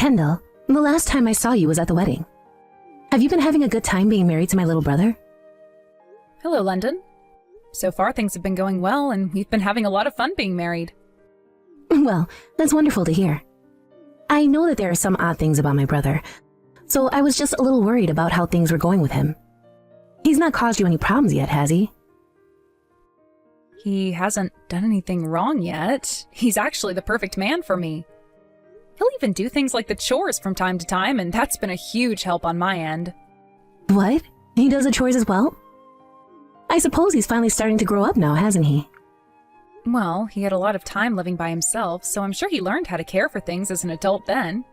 Kendall, the last time I saw you was at the wedding. Have you been having a good time being married to my little brother? Hello, London. So far, things have been going well, and we've been having a lot of fun being married. Well, that's wonderful to hear. I know that there are some odd things about my brother, so I was just a little worried about how things were going with him. He's not caused you any problems yet, has he? He hasn't done anything wrong yet. He's actually the perfect man for me. He'll even do things like the chores from time to time, and that's been a huge help on my end. What? He does the chores as well? I suppose he's finally starting to grow up now, hasn't he? Well, he had a lot of time living by himself, so I'm sure he learned how to care for things as an adult then.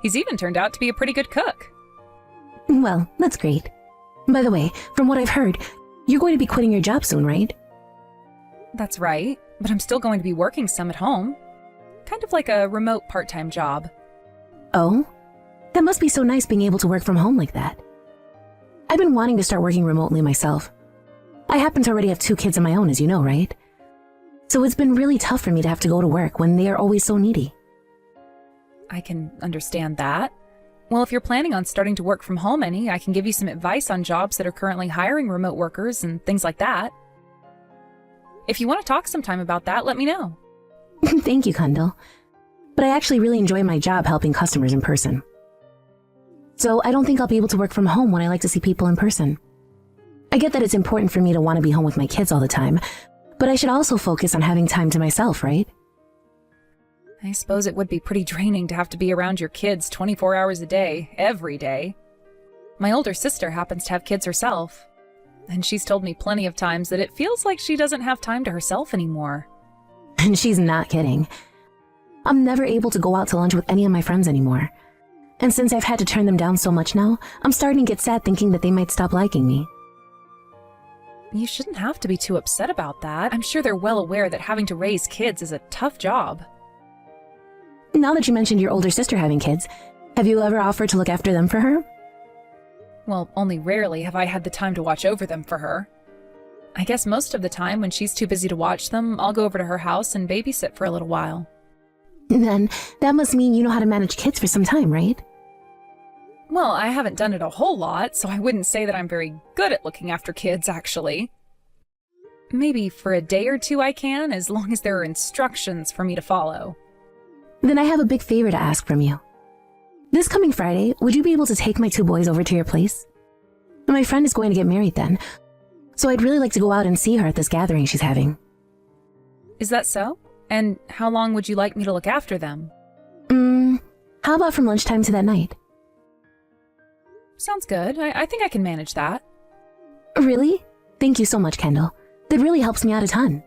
He's even turned out to be a pretty good cook. Well, that's great. By the way, from what I've heard, you're going to be quitting your job soon, right? That's right, but I'm still going to be working some at home. Kind of like a remote part-time job. Oh? That must be so nice being able to work from home like that. I've been wanting to start working remotely myself. I happen to already have 2 kids of my own, as you know, right? So it's been really tough for me to have to go to work when they are always so needy. I can understand that. Well, if you're planning on starting to work from home any, I can give you some advice on jobs that are currently hiring remote workers and things like that. If you want to talk sometime about that, let me know. Thank you, Kendall. But I actually really enjoy my job helping customers in person. So I don't think I'll be able to work from home when I like to see people in person. I get that it's important for me to want to be home with my kids all the time, but I should also focus on having time to myself, right? I suppose it would be pretty draining to have to be around your kids 24 hours a day, every day. My older sister happens to have kids herself, and she's told me plenty of times that it feels like she doesn't have time to herself anymore. And she's not kidding. I'm never able to go out to lunch with any of my friends anymore. And since I've had to turn them down so much now, I'm starting to get sad thinking that they might stop liking me. You shouldn't have to be too upset about that. I'm sure they're well aware that having to raise kids is a tough job. Now that you mentioned your older sister having kids, have you ever offered to look after them for her? Well, only rarely have I had the time to watch over them for her. I guess most of the time when she's too busy to watch them, I'll go over to her house and babysit for a little while. Then, that must mean you know how to manage kids for some time, right? Well, I haven't done it a whole lot, so I wouldn't say that I'm very good at looking after kids, actually. Maybe for a day or two I can, as long as there are instructions for me to follow. Then I have a big favor to ask from you. This coming Friday, would you be able to take my 2 boys over to your place? My friend is going to get married then, so I'd really like to go out and see her at this gathering she's having. Is that so? And how long would you like me to look after them? How about from lunchtime to that night? Sounds good. I think I can manage that. Really? Thank you so much, Kendall. That really helps me out a ton.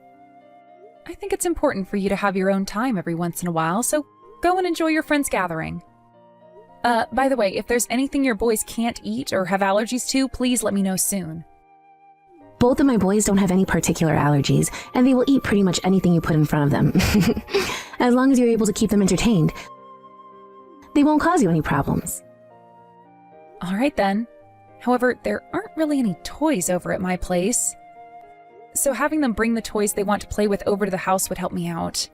I think it's important for you to have your own time every once in a while, so go and enjoy your friend's gathering. By the way, if there's anything your boys can't eat or have allergies to, please let me know soon. Both of my boys don't have any particular allergies, and they will eat pretty much anything you put in front of them. As long as you're able to keep them entertained, they won't cause you any problems. All right then. However, there aren't really any toys over at my place. So having them bring the toys they want to play with over to the house would help me out.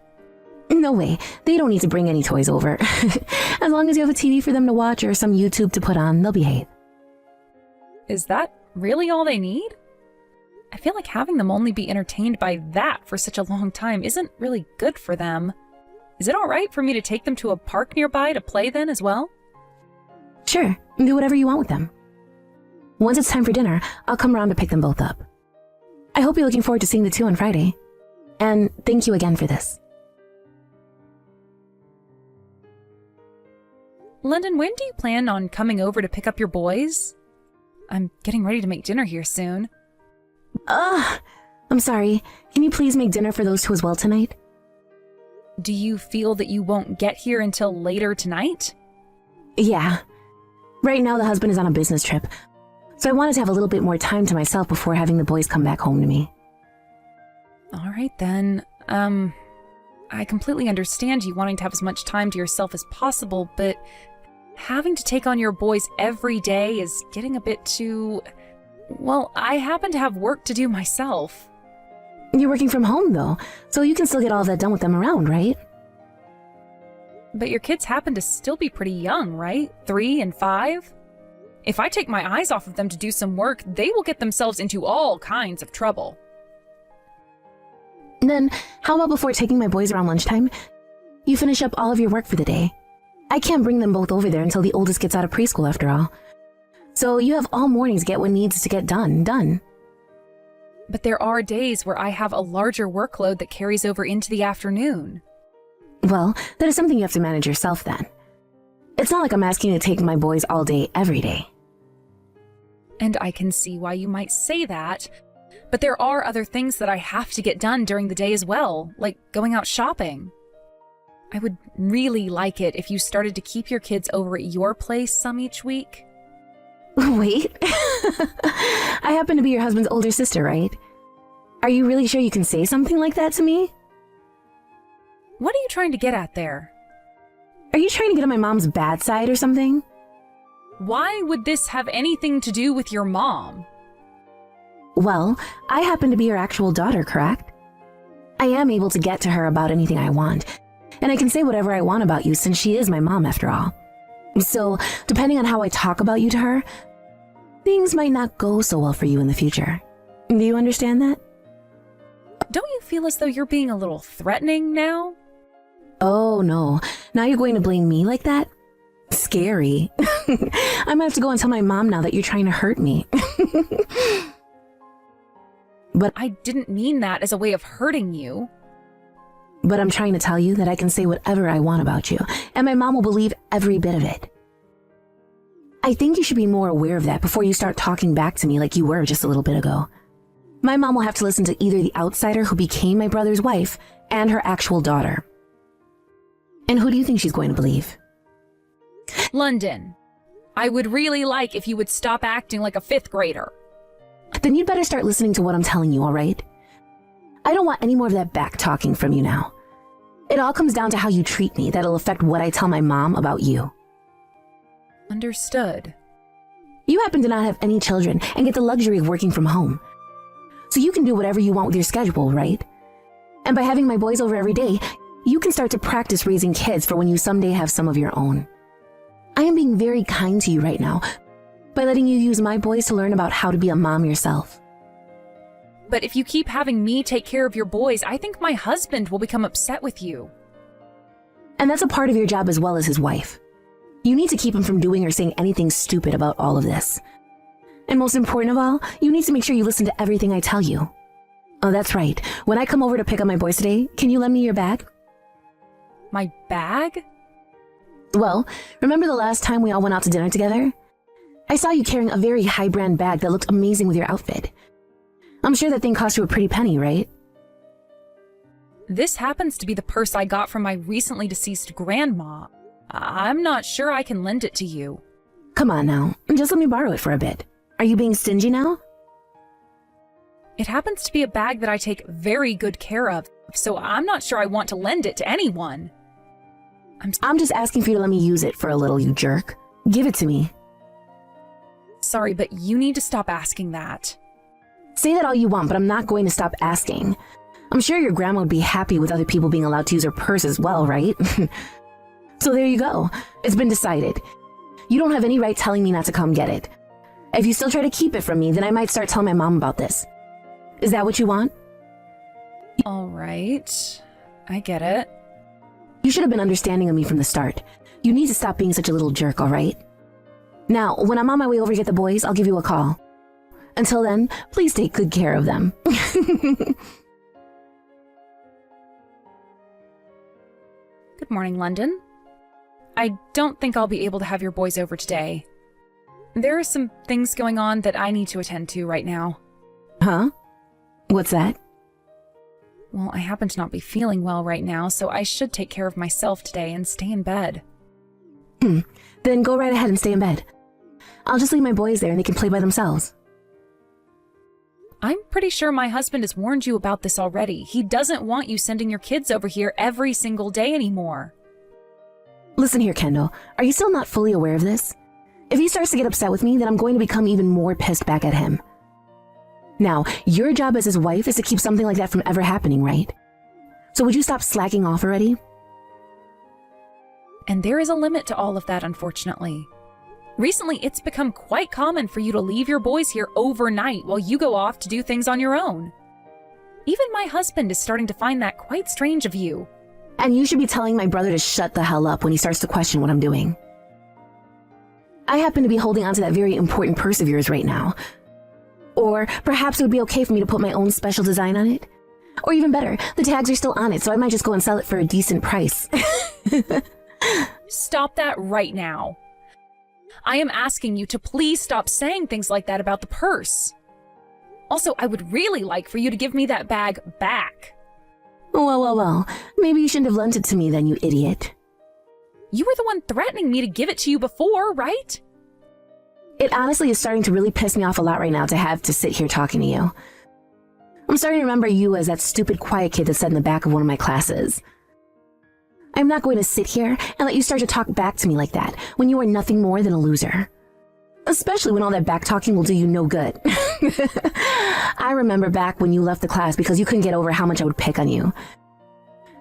No way. They don't need to bring any toys over. As long as you have a TV for them to watch or some YouTube to put on, they'll behave. Is that really all they need? I feel like having them only be entertained by that for such a long time isn't really good for them. Is it all right for me to take them to a park nearby to play then as well? Sure, do whatever you want with them. Once it's time for dinner, I'll come around to pick them both up. I hope you're looking forward to seeing the 2 on Friday. And thank you again for this. London, when do you plan on coming over to pick up your boys? I'm getting ready to make dinner here soon. I'm sorry. Can you please make dinner for those 2 as well tonight? Do you feel that you won't get here until later tonight? Yeah. Right now the husband is on a business trip, so I wanted to have a little bit more time to myself before having the boys come back home to me. All right then. I completely understand you wanting to have as much time to yourself as possible, but having to take on your boys every day is getting a bit too... Well, I happen to have work to do myself. You're working from home, though, so you can still get all of that done with them around, right? But your kids happen to still be pretty young, right? 3 and 5? If I take my eyes off of them to do some work, they will get themselves into all kinds of trouble. Then, how about before taking my boys around lunchtime, you finish up all of your work for the day? I can't bring them both over there until the oldest gets out of preschool after all. So you have all morning to get what needs to get done. But there are days where I have a larger workload that carries over into the afternoon. Well, that is something you have to manage yourself then. It's not like I'm asking you to take my boys all day, every day. And I can see why you might say that, but there are other things that I have to get done during the day as well, like going out shopping. I would really like it if you started to keep your kids over at your place some each week. Wait, I happen to be your husband's older sister, right? Are you really sure you can say something like that to me? What are you trying to get at there? Are you trying to get on my mom's bad side or something? Why would this have anything to do with your mom? Well, I happen to be her actual daughter, correct? I am able to get to her about anything I want, and I can say whatever I want about you since she is my mom after all. So, depending on how I talk about you to her, things might not go so well for you in the future. Do you understand that? Don't you feel as though you're being a little threatening now? Oh no, now you're going to blame me like that? Scary. I might have to go and tell my mom now that you're trying to hurt me. But I didn't mean that as a way of hurting you. But I'm trying to tell you that I can say whatever I want about you, and my mom will believe every bit of it. I think you should be more aware of that before you start talking back to me like you were just a little bit ago. My mom will have to listen to either the outsider who became my brother's wife and her actual daughter. And who do you think she's going to believe? London, I would really like if you would stop acting like a 5th grader. Then you'd better start listening to what I'm telling you, all right? I don't want any more of that back talking from you now. It all comes down to how you treat me that'll affect what I tell my mom about you. Understood. You happen to not have any children and get the luxury of working from home. So you can do whatever you want with your schedule, right? And by having my boys over every day, you can start to practice raising kids for when you someday have some of your own. I am being very kind to you right now by letting you use my boys to learn about how to be a mom yourself. But if you keep having me take care of your boys, I think my husband will become upset with you. And that's a part of your job as well as his wife. You need to keep him from doing or saying anything stupid about all of this. And most important of all, you need to make sure you listen to everything I tell you. Oh, that's right. When I come over to pick up my boys today, can you lend me your bag? My bag? Well, remember the last time we all went out to dinner together? I saw you carrying a very high-brand bag that looked amazing with your outfit. I'm sure that thing cost you a pretty penny, right? This happens to be the purse I got from my recently deceased grandma. I'm not sure I can lend it to you. Come on now, just let me borrow it for a bit. Are you being stingy now? It happens to be a bag that I take very good care of, so I'm not sure I want to lend it to anyone. I'm just asking for you to let me use it for a little, you jerk. Give it to me. Sorry, but you need to stop asking that. Say that all you want, but I'm not going to stop asking. I'm sure your grandma would be happy with other people being allowed to use her purse as well, right? So there you go. It's been decided. You don't have any right telling me not to come get it. If you still try to keep it from me, then I might start telling my mom about this. Is that what you want? All right. I get it. You should have been understanding of me from the start. You need to stop being such a little jerk, all right? Now, when I'm on my way over to get the boys, I'll give you a call. Until then, please take good care of them. Good morning, London. I don't think I'll be able to have your boys over today. There are some things going on that I need to attend to right now. Huh? What's that? Well, I happen to not be feeling well right now, so I should take care of myself today and stay in bed. Then go right ahead and stay in bed. I'll just leave my boys there and they can play by themselves. I'm pretty sure my husband has warned you about this already. He doesn't want you sending your kids over here every single day anymore. Listen here, Kendall. Are you still not fully aware of this? If he starts to get upset with me, then I'm going to become even more pissed back at him. Now, your job as his wife is to keep something like that from ever happening, right? So would you stop slacking off already? And there is a limit to all of that, unfortunately. Recently, it's become quite common for you to leave your boys here overnight while you go off to do things on your own. Even my husband is starting to find that quite strange of you. And you should be telling my brother to shut the hell up when he starts to question what I'm doing. I happen to be holding on to that very important purse of yours right now. Or perhaps it would be okay for me to put my own special design on it. Or even better, the tags are still on it, so I might just go and sell it for a decent price. Stop that right now. I am asking you to please stop saying things like that about the purse. Also, I would really like for you to give me that bag back. Well. Maybe you shouldn't have lent it to me then, you idiot. You were the one threatening me to give it to you before, right? It honestly is starting to really piss me off a lot right now to have to sit here talking to you. I'm starting to remember you as that stupid quiet kid that sat in the back of one of my classes. I'm not going to sit here and let you start to talk back to me like that when you are nothing more than a loser. Especially when all that back talking will do you no good. I remember back when you left the class because you couldn't get over how much I would pick on you.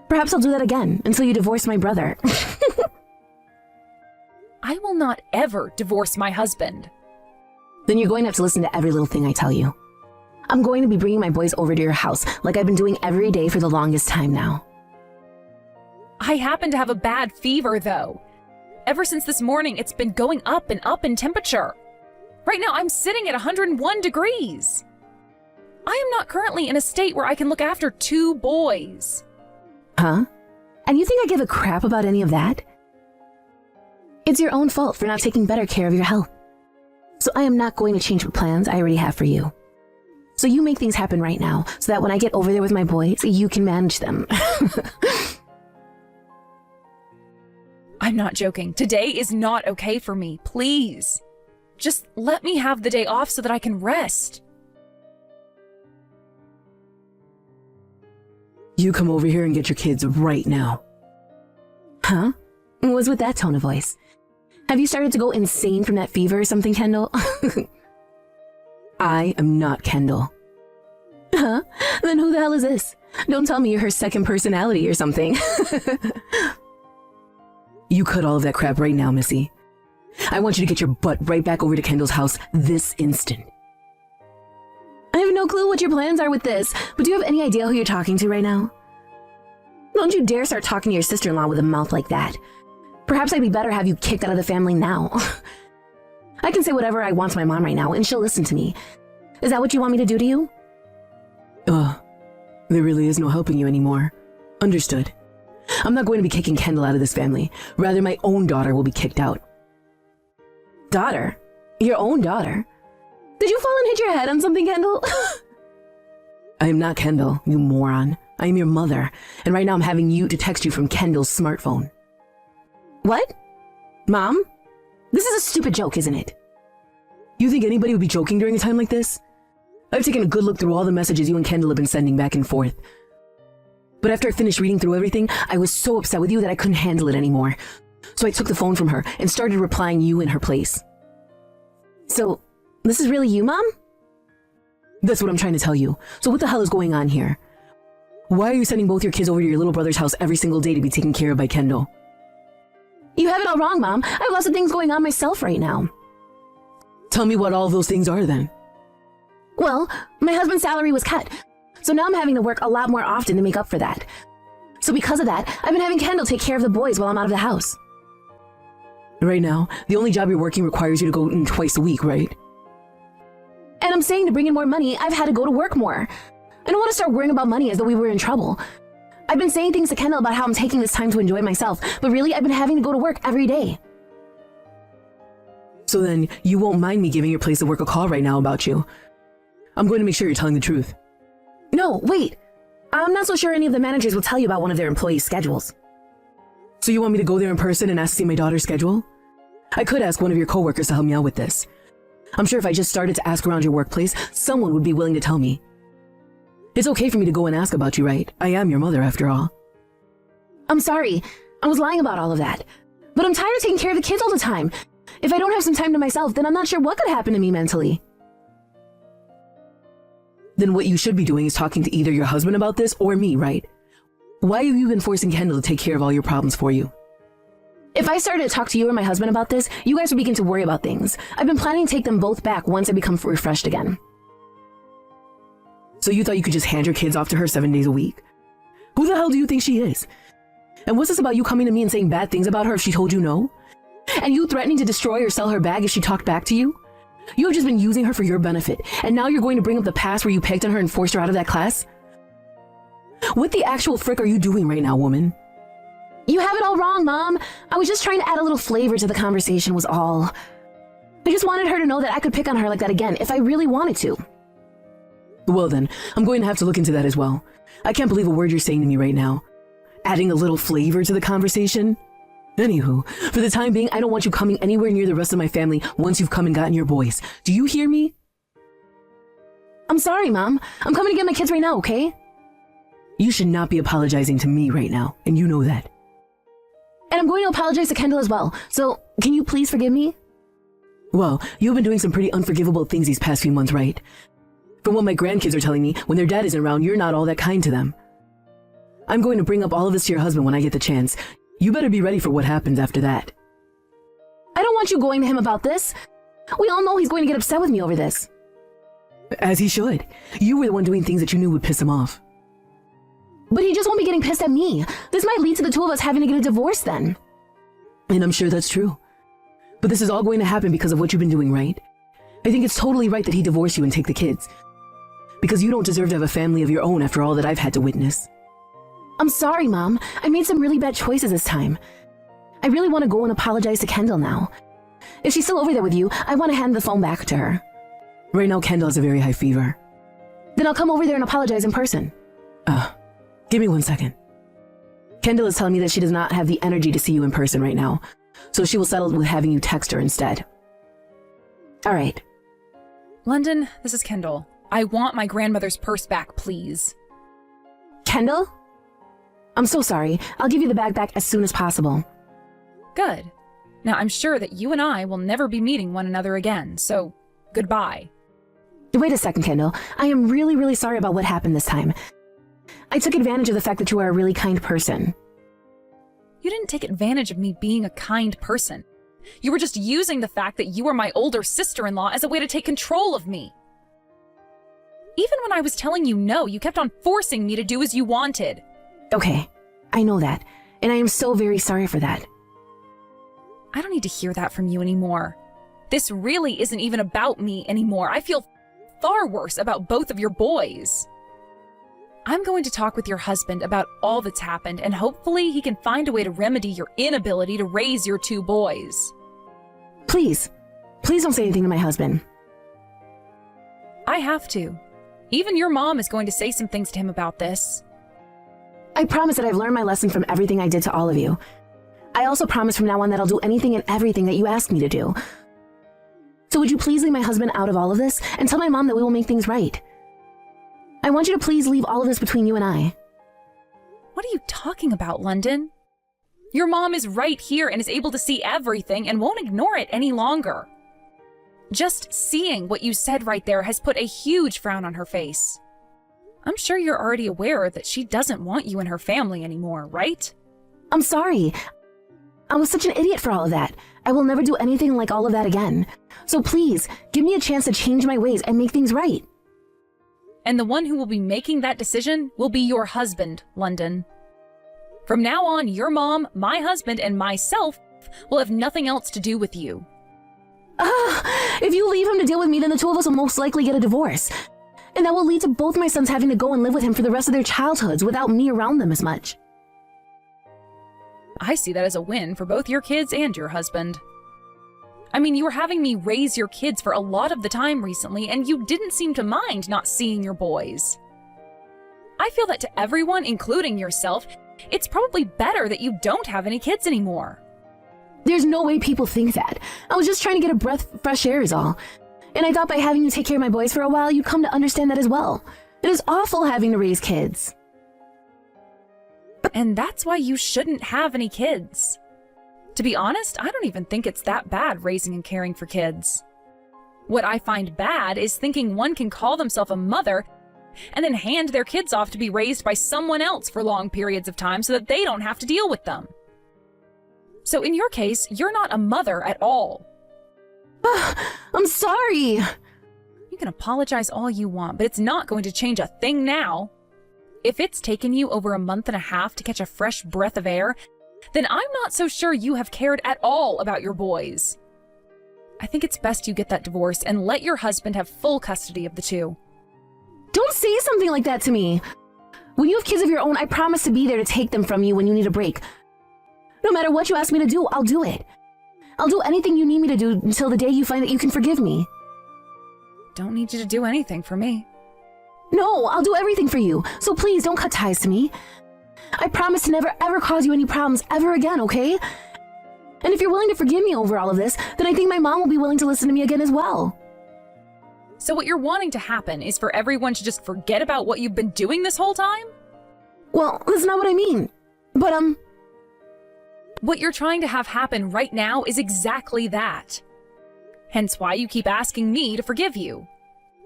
Perhaps I'll do that again until you divorce my brother. I will not ever divorce my husband. Then you're going to have to listen to every little thing I tell you. I'm going to be bringing my boys over to your house like I've been doing every day for the longest time now. I happen to have a bad fever, though. Ever since this morning, it's been going up and up in temperature. Right now, I'm sitting at 101 degrees. I am not currently in a state where I can look after 2 boys. Huh? And you think I give a crap about any of that? It's your own fault for not taking better care of your health. So I am not going to change the plans I already have for you. So you make things happen right now, so that when I get over there with my boys, you can manage them. I'm not joking. Today is not okay for me. Please. Just let me have the day off so that I can rest. You come over here and get your kids right now. Huh? What's with that tone of voice? Have you started to go insane from that fever or something, Kendall? I am not Kendall. Huh? Then who the hell is this? Don't tell me you're her second personality or something. You cut all of that crap right now, Missy. I want you to get your butt right back over to Kendall's house this instant. I have no clue what your plans are with this, but do you have any idea who you're talking to right now? Don't you dare start talking to your sister-in-law with a mouth like that. Perhaps I'd be better have you kicked out of the family now. I can say whatever I want to my mom right now, and she'll listen to me. Is that what you want me to do to you? There really is no helping you anymore. Understood. I'm not going to be kicking Kendall out of this family. Rather, my own daughter will be kicked out. Daughter? Your own daughter? Did you fall and hit your head on something, Kendall? I am not Kendall, you moron. I am your mother, and right now I'm having you to text you from Kendall's smartphone. What? Mom? This is a stupid joke, isn't it? You think anybody would be joking during a time like this? I've taken a good look through all the messages you and Kendall have been sending back and forth. But after I finished reading through everything, I was so upset with you that I couldn't handle it anymore. So I took the phone from her and started replying you in her place. So, this is really you, Mom? That's what I'm trying to tell you. So what the hell is going on here? Why are you sending both your kids over to your little brother's house every single day to be taken care of by Kendall? You have it all wrong, Mom. I have lots of things going on myself right now. Tell me what all those things are, then. Well, my husband's salary was cut, so now I'm having to work a lot more often to make up for that. So because of that, I've been having Kendall take care of the boys while I'm out of the house. Right now, the only job you're working requires you to go in twice a week, right? And I'm saying to bring in more money, I've had to go to work more. I don't want to start worrying about money as though we were in trouble. I've been saying things to Kendall about how I'm taking this time to enjoy myself, but really I've been having to go to work every day. So then, you won't mind me giving your place of work a call right now about you. I'm going to make sure you're telling the truth. No, wait. I'm not so sure any of the managers will tell you about one of their employees' schedules. So you want me to go there in person and ask to see my daughter's schedule? I could ask one of your coworkers to help me out with this. I'm sure if I just started to ask around your workplace, someone would be willing to tell me. It's okay for me to go and ask about you, right? I am your mother, after all. I'm sorry. I was lying about all of that. But I'm tired of taking care of the kids all the time. If I don't have some time to myself, then I'm not sure what could happen to me mentally. Then what you should be doing is talking to either your husband about this or me, right? Why have you been forcing Kendall to take care of all your problems for you? If I started to talk to you or my husband about this, you guys would begin to worry about things. I've been planning to take them both back once I become refreshed again. So you thought you could just hand your kids off to her 7 days a week? Who the hell do you think she is? And what's this about you coming to me and saying bad things about her if she told you no? And you threatening to destroy or sell her bag if she talked back to you? You have just been using her for your benefit, and now you're going to bring up the past where you picked on her and forced her out of that class? What the actual frick are you doing right now, woman? You have it all wrong, Mom. I was just trying to add a little flavor to the conversation was all. I just wanted her to know that I could pick on her like that again if I really wanted to. Well then, I'm going to have to look into that as well. I can't believe a word you're saying to me right now. Adding a little flavor to the conversation? Anywho, for the time being, I don't want you coming anywhere near the rest of my family once you've come and gotten your boys. Do you hear me? I'm sorry, Mom. I'm coming to get my kids right now, okay? You should not be apologizing to me right now, and you know that. And I'm going to apologize to Kendall as well, so can you please forgive me? Well, you've been doing some pretty unforgivable things these past few months, right? From what my grandkids are telling me, when their dad isn't around, you're not all that kind to them. I'm going to bring up all of this to your husband when I get the chance. You better be ready for what happens after that. I don't want you going to him about this. We all know he's going to get upset with me over this. As he should. You were the one doing things that you knew would piss him off. But he just won't be getting pissed at me. This might lead to the two of us having to get a divorce then. And I'm sure that's true. But this is all going to happen because of what you've been doing, right? I think it's totally right that he divorce you and take the kids. Because you don't deserve to have a family of your own after all that I've had to witness. I'm sorry, Mom. I made some really bad choices this time. I really want to go and apologize to Kendall now. If she's still over there with you, I want to hand the phone back to her. Right now, Kendall has a very high fever. Then I'll come over there and apologize in person. Give me 1 second. Kendall is telling me that she does not have the energy to see you in person right now, so she will settle with having you text her instead. All right. London, this is Kendall. I want my grandmother's purse back, please. Kendall? I'm so sorry. I'll give you the bag back as soon as possible. Good. Now, I'm sure that you and I will never be meeting one another again, so goodbye. Wait a second, Kendall. I am really, really sorry about what happened this time. I took advantage of the fact that you are a really kind person. You didn't take advantage of me being a kind person. You were just using the fact that you were my older sister-in-law as a way to take control of me. Even when I was telling you no, you kept on forcing me to do as you wanted. Okay, I know that, and I am so very sorry for that. I don't need to hear that from you anymore. This really isn't even about me anymore. I feel far worse about both of your boys. I'm going to talk with your husband about all that's happened, and hopefully he can find a way to remedy your inability to raise your two boys. Please don't say anything to my husband. I have to. Even your mom is going to say some things to him about this. I promise that I've learned my lesson from everything I did to all of you. I also promise from now on that I'll do anything and everything that you ask me to do. So would you please leave my husband out of all of this and tell my mom that we will make things right? I want you to please leave all of this between you and I. What are you talking about, London? Your mom is right here and is able to see everything and won't ignore it any longer. Just seeing what you said right there has put a huge frown on her face. I'm sure you're already aware that she doesn't want you in her family anymore, right? I'm sorry. I was such an idiot for all of that. I will never do anything like all of that again. So please, give me a chance to change my ways and make things right. And the one who will be making that decision will be your husband, London. From now on, your mom, my husband, and myself will have nothing else to do with you. If you leave him to deal with me, then the two of us will most likely get a divorce. And that will lead to both my sons having to go and live with him for the rest of their childhoods without me around them as much. I see that as a win for both your kids and your husband. I mean, you were having me raise your kids for a lot of the time recently, and you didn't seem to mind not seeing your boys. I feel that to everyone, including yourself, it's probably better that you don't have any kids anymore. There's no way people think that. I was just trying to get a breath of fresh air is all. And I thought by having you take care of my boys for a while, you'd come to understand that as well. It is awful having to raise kids. And that's why you shouldn't have any kids. To be honest, I don't even think it's that bad raising and caring for kids. What I find bad is thinking one can call themselves a mother and then hand their kids off to be raised by someone else for long periods of time so that they don't have to deal with them. So in your case, you're not a mother at all. I'm sorry. You can apologize all you want, but it's not going to change a thing now. If it's taken you over a month and a half to catch a fresh breath of air, then I'm not so sure you have cared at all about your boys. I think it's best you get that divorce and let your husband have full custody of the two. Don't say something like that to me. When you have kids of your own, I promise to be there to take them from you when you need a break. No matter what you ask me to do, I'll do it. I'll do anything you need me to do until the day you find that you can forgive me. Don't need you to do anything for me. No, I'll do everything for you, so please don't cut ties to me. I promise to never ever cause you any problems ever again, okay? And if you're willing to forgive me over all of this, then I think my mom will be willing to listen to me again as well. So what you're wanting to happen is for everyone to just forget about what you've been doing this whole time? Well, that's not what I mean. But, What you're trying to have happen right now is exactly that. Hence why you keep asking me to forgive you.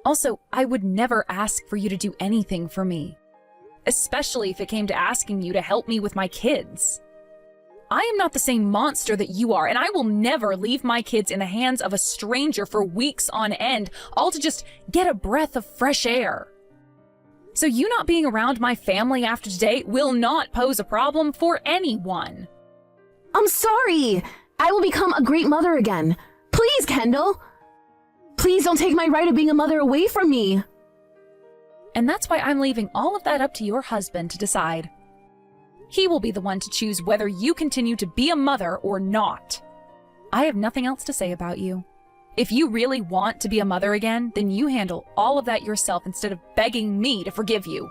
Also, I would never ask for you to do anything for me, especially if it came to asking you to help me with my kids. I am not the same monster that you are, and I will never leave my kids in the hands of a stranger for weeks on end, all to just get a breath of fresh air. So you not being around my family after today will not pose a problem for anyone. I'm sorry. I will become a great mother again. Please, Kendall. Please don't take my right of being a mother away from me. And that's why I'm leaving all of that up to your husband to decide. He will be the one to choose whether you continue to be a mother or not. I have nothing else to say about you. If you really want to be a mother again, then you handle all of that yourself instead of begging me to forgive you.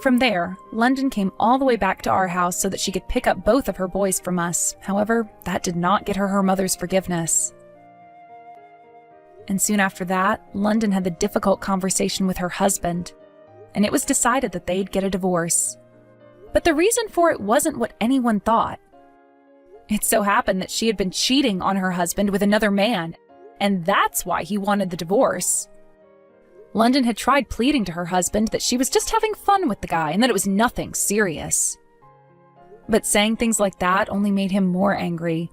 From there, London came all the way back to our house so that she could pick up both of her boys from us. However, that did not get her mother's forgiveness. And soon after that, London had the difficult conversation with her husband, and it was decided that they'd get a divorce. But the reason for it wasn't what anyone thought. It so happened that she had been cheating on her husband with another man, and that's why he wanted the divorce. London had tried pleading to her husband that she was just having fun with the guy and that it was nothing serious. But saying things like that only made him more angry,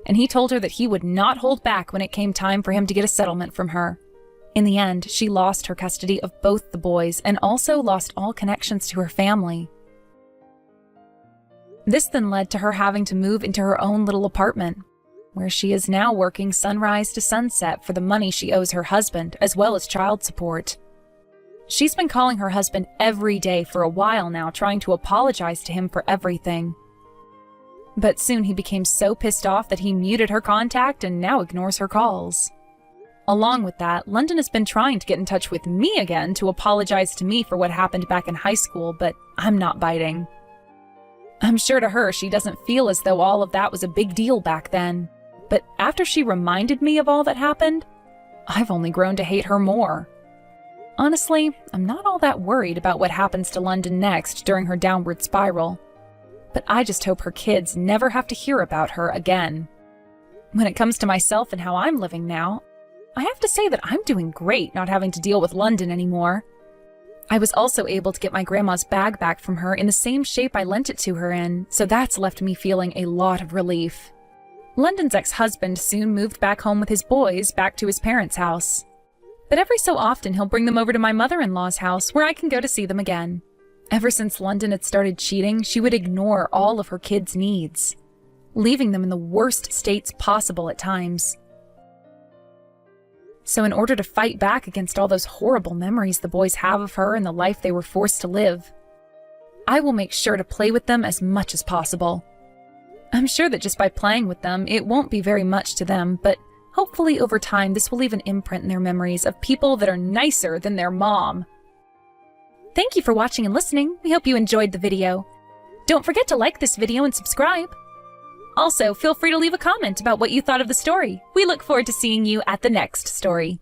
and he told her that he would not hold back when it came time for him to get a settlement from her. In the end, she lost her custody of both the boys and also lost all connections to her family. This then led to her having to move into her own little apartment, where she is now working sunrise to sunset for the money she owes her husband, as well as child support. She's been calling her husband every day for a while now, trying to apologize to him for everything. But soon he became so pissed off that he muted her contact and now ignores her calls. Along with that, London has been trying to get in touch with me again to apologize to me for what happened back in high school, but I'm not biting. I'm sure to her she doesn't feel as though all of that was a big deal back then. But after she reminded me of all that happened, I've only grown to hate her more. Honestly, I'm not all that worried about what happens to London next during her downward spiral. But I just hope her kids never have to hear about her again. When it comes to myself and how I'm living now, I have to say that I'm doing great not having to deal with London anymore. I was also able to get my grandma's bag back from her in the same shape I lent it to her in, so that's left me feeling a lot of relief. London's ex-husband soon moved back home with his boys back to his parents' house. But every so often he'll bring them over to my mother-in-law's house where I can go to see them again. Ever since London had started cheating, she would ignore all of her kids' needs, leaving them in the worst states possible at times. So in order to fight back against all those horrible memories the boys have of her and the life they were forced to live, I will make sure to play with them as much as possible. I'm sure that just by playing with them, it won't be very much to them, but hopefully over time this will leave an imprint in their memories of people that are nicer than their mom. Thank you for watching and listening. We hope you enjoyed the video. Don't forget to like this video and subscribe. Also, feel free to leave a comment about what you thought of the story. We look forward to seeing you at the next story.